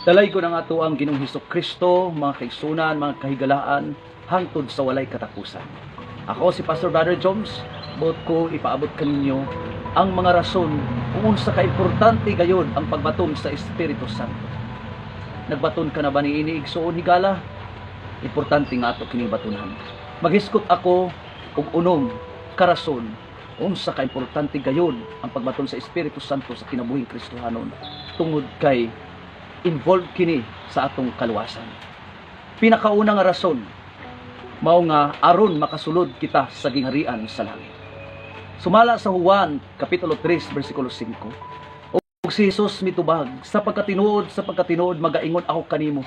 Dalay ko na nga to ang Ginoong Hesukristo, mga kaigsunan, mga kahigalaan, hangtod sa walay katapusan. Ako si Pastor Brother Jones, buot ko ipaabot kaninyo ang mga rason kung unsa ka importante gayon ang pagbaton sa Espiritu Santo. Nagbaton ka na ba ni ini igsuon higala? Importante nga ato kining batunan. Maghiskot ako og unom karason unsa ka importante gayon ang pagbaton sa Espiritu Santo sa kinabuhing Kristohanon tungod kay involved kini sa atong kaluwasan. Pinakauna nga rason mao nga aron makasulod kita sa gingharian sa langit. Sumala sa Juan kapitulo 3 bersikulo 5. Og si Jesus mitubag, sa pagkatinuod magaingon ako kanimo,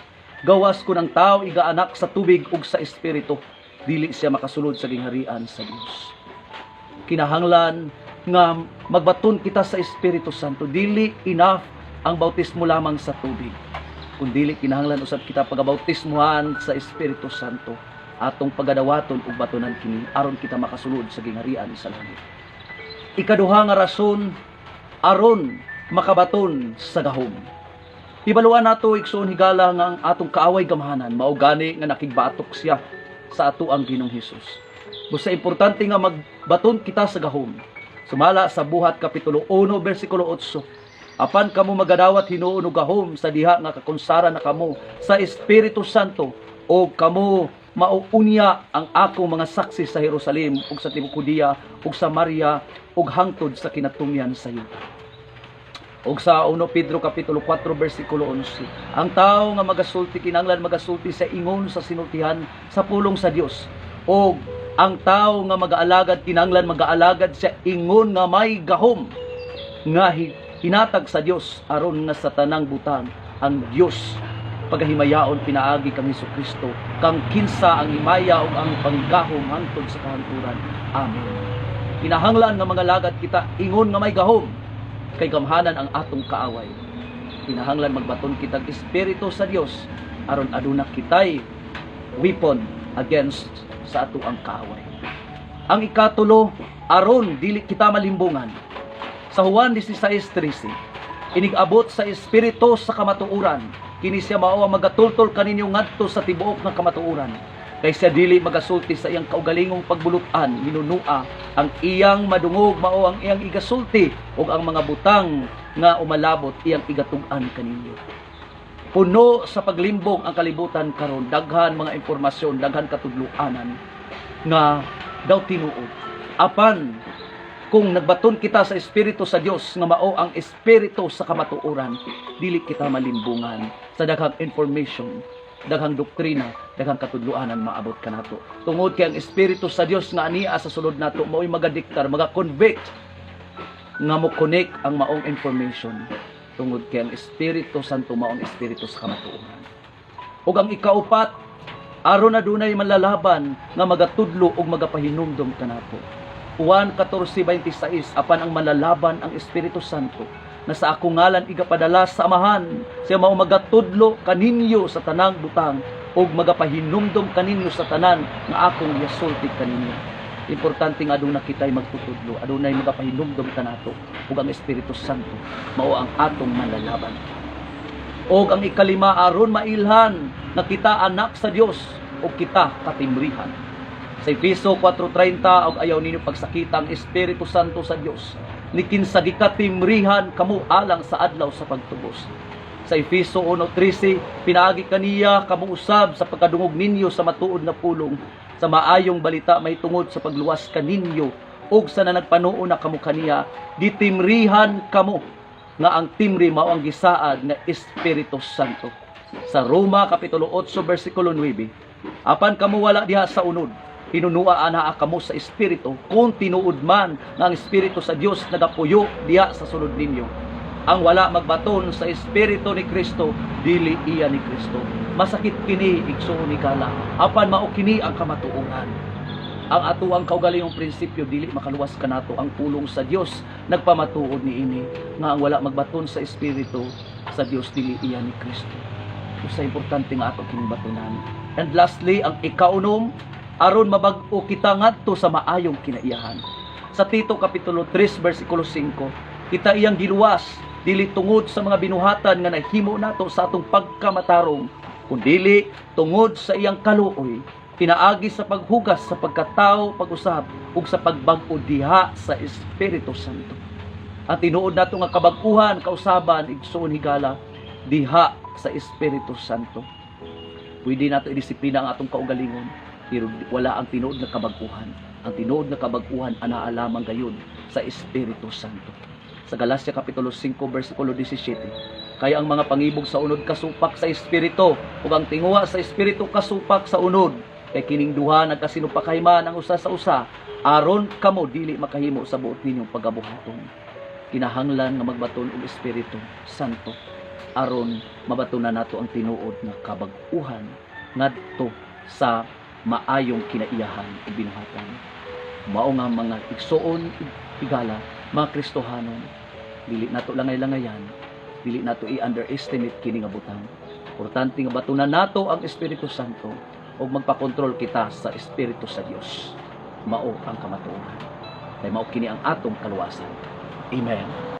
gawas ko ng tao igaanak sa tubig ug sa espiritu, dili siya makasulod sa gingharian sa Dios. Kinahanglan nga magbaton kita sa Espiritu Santo. Dili enough ang bautismo lamang sa tubig, kundi kinahanglan usab kita pagabautismuhan sa Espiritu Santo, atong pagadawaton ug batunan kini aron kita makasulod sa gingharian sa langit. Ikaduha nga rason aron makabaton sa gahom. Hibaluan nato igsoon higala nga ang atong kaaway gamhanan mao gani nga nakigbatok siya sa ato ang Ginoong Hesus. Busa importante nga magbaton kita sa gahom. Sumala sa Buhat kapitulo 1 bersikulo 8. Apan kamo magadawat hinuon og gahom sa diha nga kakonsara na kamo sa Espiritu Santo, o kamo mauunya ang akong mga saksi sa Jerusalem ug sa tibuok Judea ug Samaria ug hangtod sa kinatumyan sa yuta. Og sa 1 Pedro kapitulo 4 bersikulo 11, ang tao nga magasulti kinahanglan magasulti sa ingon sa sinultihan sa pulong sa Dios, og ang tao nga mag-aalagad kinahanglan mag-aalagad sa ingon nga may gahom nga hinatag sa Dios aron nga sa tanang butang ang Dios pagahimayaon pinaagi kang Hesukristo kang kinsa ang himaya ug ang panggahom hangtod sa kahangturan. Amen. Kinahanglan nga mga lagad kita ingon nga may gahom kay gamhanan ang atong kaaway. Kinahanglan magbaton kitag Espiritu sa Dios aron aduna kitay weapon against sa ato ang kaaway. Ang ikatulo, aron dili kita malimbungan. Sa Juan 16:13, inigabot sa Espiritu sa kamatuoran, kini siya mao ang magatultol kaninyo ngadto sa tibuok nga kamatuoran. Kay siya dili magasulti sa iyang kaugalingong pagbulutan, minunua ang iyang madungog mao ang iyang igasulti, ug ang mga butang nga umalabot iyang igatug-an kaninyo. Puno sa paglimbong ang kalibutan karon, daghan mga impormasyon, daghan katudluanan nga daw tinuod. Apan kung nagbaton kita sa Espiritu sa Dios nga mao ang Espiritu sa kamatuoran, dili kita malimbungan sa daghang information, daghang doktrina, daghang katudluanan maabot kanato. Tungod kay ang Espiritu sa Dios nga ania sa sulod nato mao'y magadiktar, maga-convict nga mo connect ang maong information. Tungod kay ang Espiritu Santo mao ang Espiritu sa kamatuoran. Ug ang ikaupat, aron adunay malalaban nga magatudlo ug magapahinumdom kanato. Juan 14:26, apan ang malalaban ang Espiritu Santo na sa akong ngalan igapadala sa Amahan, siya mao magatudlo kaninyo sa tanang butang ug magapahinumdom kaninyo sa tanan nga akong gisulti kaninyo. Importante nga aduna kitay magtutudlo, adunay magapahinumdom kanato ug ang Espiritu Santo mao ang atong malalaban. Og ang ikalima, aron mailhan na kita anak sa Dios ug kita katimrihan. Sa Efeso 4:30, og ayaw ninyo pagsakita ang Espiritu Santo sa Dios, nikin sa gikatimrihan kamo alang sa adlaw sa pagtubos. Sa Efeso 1:13, pinaagi kaniya kamo usab sa pagkadungog ninyo sa matuod na pulong, sa maayong balita may tungod sa pagluwas kaninyo, ug sa nanagpanuo na kamo kaniya, ditimrihan kamo nga ang timri mao ang gisaad nga Espiritu Santo. Sa Roma kapitulo 8 bersikulo 9, apan kamo wala diha sa unod, hinunua ana kamo sa Espiritu, kung tinuod man nga ang Espiritu sa Dios nagapuyo diha sa sulod ninyo. Ang wala magbaton sa Espiritu ni Kristo, dili iya ni Kristo. Masakit kini igsoon ni kala, apan mao kini ang kamatuoran. Ang atuang kaugalingong prinsipyo, dili makaluwas kanato ang pulong sa Dios nagpamatuod niini nga ang wala magbaton sa Espiritu sa Dios, dili iya ni Kristo. Usa importante nga ato kining batunan. And lastly, ang ikaunom, aron mabag-o kita ngadto sa maayong kinaiyahan. Sa Tito kapitulo 3 bersikulo 5, kita iyang giluwas dili tungod sa mga binuhatan nga nahimo nato sa atong pagkamatarong, kundi tungod sa iyang kaluoy, pinaagi sa paghugas sa pagkatao, pag-usab ug sa pagbag-o diha sa Espiritu Santo. Ang tinuod nato nga kabag-uhan, kausaban, igsoon higala diha sa Espiritu Santo. Pwede nato i-disiplina ang atong kaugalingon, pero wala ang tinuod na kabag-uhan. Ang tinuod na kabag-uhan ana lamang gayon sa Espiritu Santo. Sa Galacia kapitulo 5 bersikulo 17, kaya ang mga pangibog sa unod kasupak sa Espiritu, ug ang tinguha sa Espiritu kasupak sa unod. Kay kining duha nagkasinupakayman ang usa sa usa, aron kamo dili makahimo sa buot ninyong pagabuhaton. Kinahanglan nga magbaton og Espiritu Santo aron mabatunan nato ang tinuod nga kabag-uhan ngadto sa maayong kinaiyahan ug binuhatan. Mao nga mga igsoon higala, mga Kristohanon, dili nato langay-langayan, dili nato i-underestimate kini nga butang. Importante nga batunan nato ang Espiritu Santo ug magpakontrol kita sa Espiritu sa Dios. Mao ang kamatuoran. Kay mao kini ang atong kaluwasan. Amen.